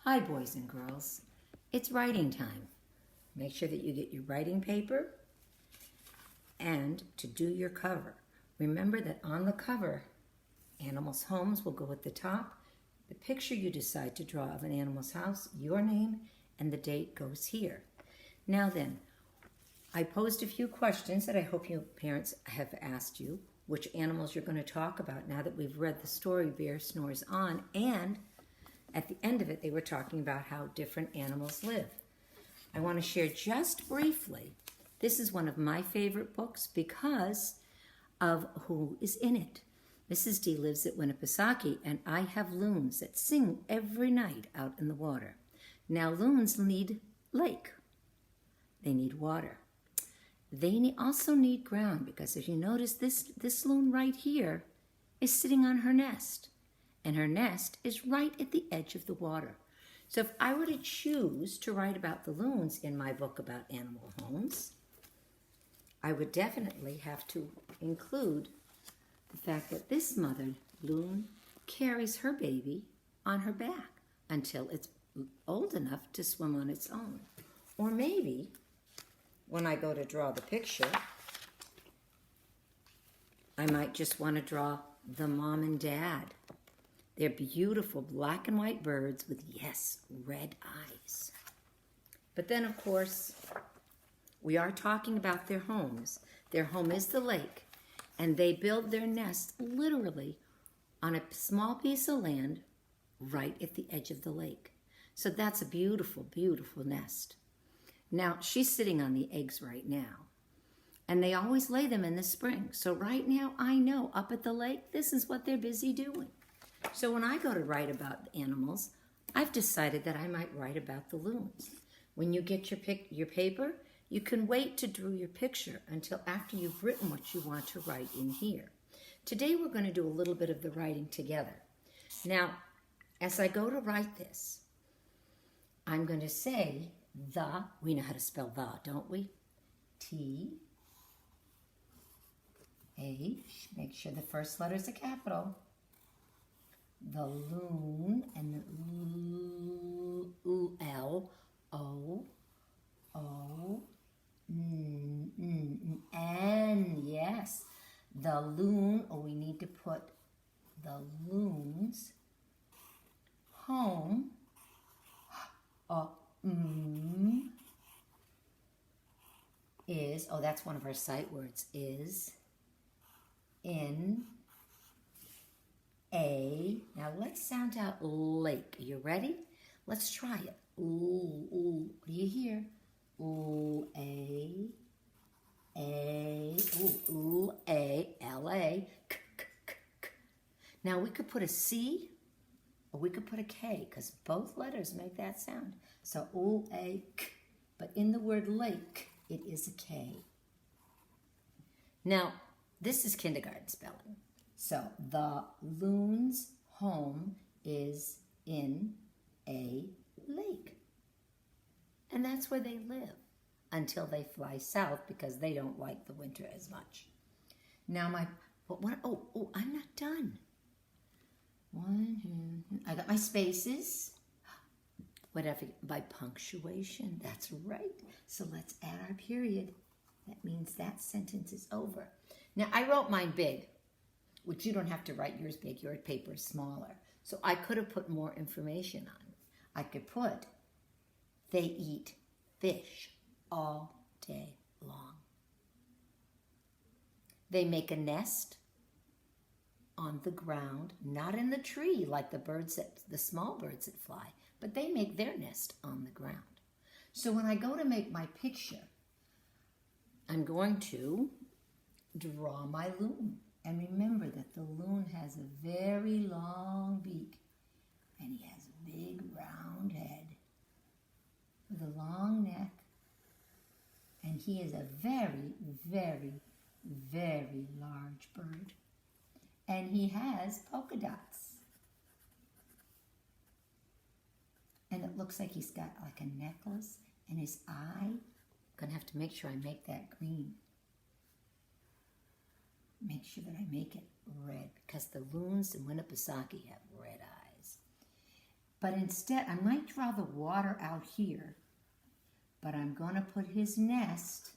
Hi, boys and girls. It's writing time. Make sure that you get your writing paper and to do your cover. Remember that on the cover, animals' homes will go at the top. The picture you decide to draw of an animal's house, your name, and the date goes here. Now then, I posed a few questions that I hope you parents have asked you, which animals you're going to talk about now that we've read the story Bear Snores On, and at the end of it, they were talking about how different animals live. I want to share just briefly, this is one of my favorite books because of who is in it. Mrs. D lives at Winnipesaukee, and I have loons that sing every night out in the water. Now, loons need lake. They need water. They also need ground because if you notice, this loon right here is sitting on her nest. And her nest is right at the edge of the water. So if I were to choose to write about the loons in my book about animal homes, I would definitely have to include the fact that this mother loon carries her baby on her back until it's old enough to swim on its own. Or maybe when I go to draw the picture, I might just want to draw the mom and dad. They're beautiful black and white birds with, yes, red eyes. But then, of course, we are talking about their homes. Their home is the lake, and they build their nest literally on a small piece of land right at the edge of the lake. So that's a beautiful, beautiful nest. Now, she's sitting on the eggs right now, and they always lay them in the spring. So right now, I know up at the lake, this is what they're busy doing. So when I go to write about animals, I've decided that I might write about the loons. When you get your paper, you can wait to draw your picture until after you've written what you want to write in here. Today we're going to do a little bit of the writing together. Now, as I go to write this, I'm going to say the, we know how to spell the, don't we? T-H, make sure the first letter is a capital. The loon, and the L, O, N, yes. The loon, or we need to put the loon's home, is, oh, that's one of our sight words, is in a, now let's sound out lake. Are you ready? Let's try it. Ooh, ooh. What do you hear? Ooh, ooh, ooh, L-A, k, k, k, k. Now we could put a C or we could put a K because both letters make that sound. So ooh, k, but in the word lake, it is a K. Now, this is kindergarten spelling. So, the loon's home is in a lake. And that's where they live until they fly south because they don't like the winter as much. Now, I'm not done. I got my spaces. Whatever, by punctuation, that's right. So let's add our period. That means that sentence is over. Now, I wrote mine big, which you don't have to write yours big. Your paper is smaller. So I could have put more information on it. I could put, they eat fish all day long. They make a nest on the ground, not in the tree like the small birds that fly, but they make their nest on the ground. So when I go to make my picture, I'm going to draw my loon. And remember that the loon has a very long beak, and he has a big round head with a long neck, and he is a very, very, very large bird. And he has polka dots. And it looks like he's got like a necklace, and his eye, I'm going to have to make sure I make that green. Make sure that I make it red because the loons in Winnipesaukee have red eyes. But instead, I might draw the water out here, but I'm going to put his nest,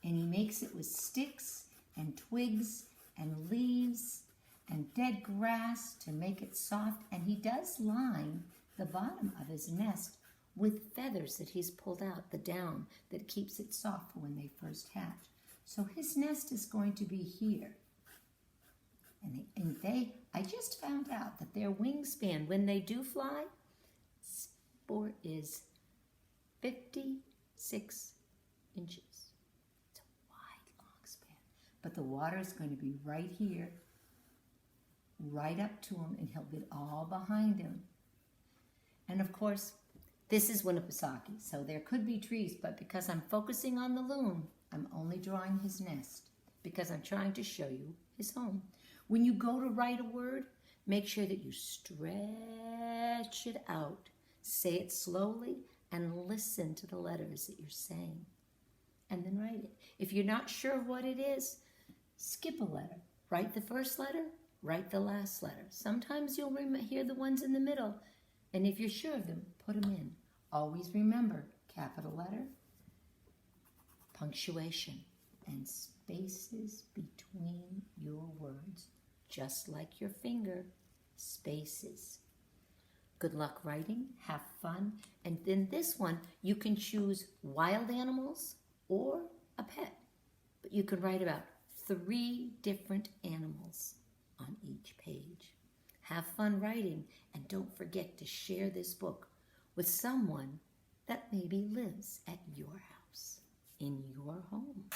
and he makes it with sticks and twigs and leaves and dead grass to make it soft. And he does line the bottom of his nest with feathers that he's pulled out, the down that keeps it soft for when they first hatch. So his nest is going to be here. And I just found out that their wingspan, when they do fly, is 56 inches. It's a wide, long span. But the water is going to be right here, right up to him, and he'll get all behind him. And of course, this is Winnipesaukee, so there could be trees, but because I'm focusing on the loon, I'm only drawing his nest because I'm trying to show you his home. When you go to write a word, make sure that you stretch it out. Say it slowly and listen to the letters that you're saying. And then write it. If you're not sure what it is, skip a letter. Write the first letter, write the last letter. Sometimes you'll hear the ones in the middle. And if you're sure of them, put them in. Always remember, capital letter, punctuation, and spaces between your words. Just like your finger, spaces. Good luck writing, have fun. And then this one, you can choose wild animals or a pet. But you can write about 3 different animals on each page. Have fun writing, and don't forget to share this book with someone that maybe lives at your house, in your home.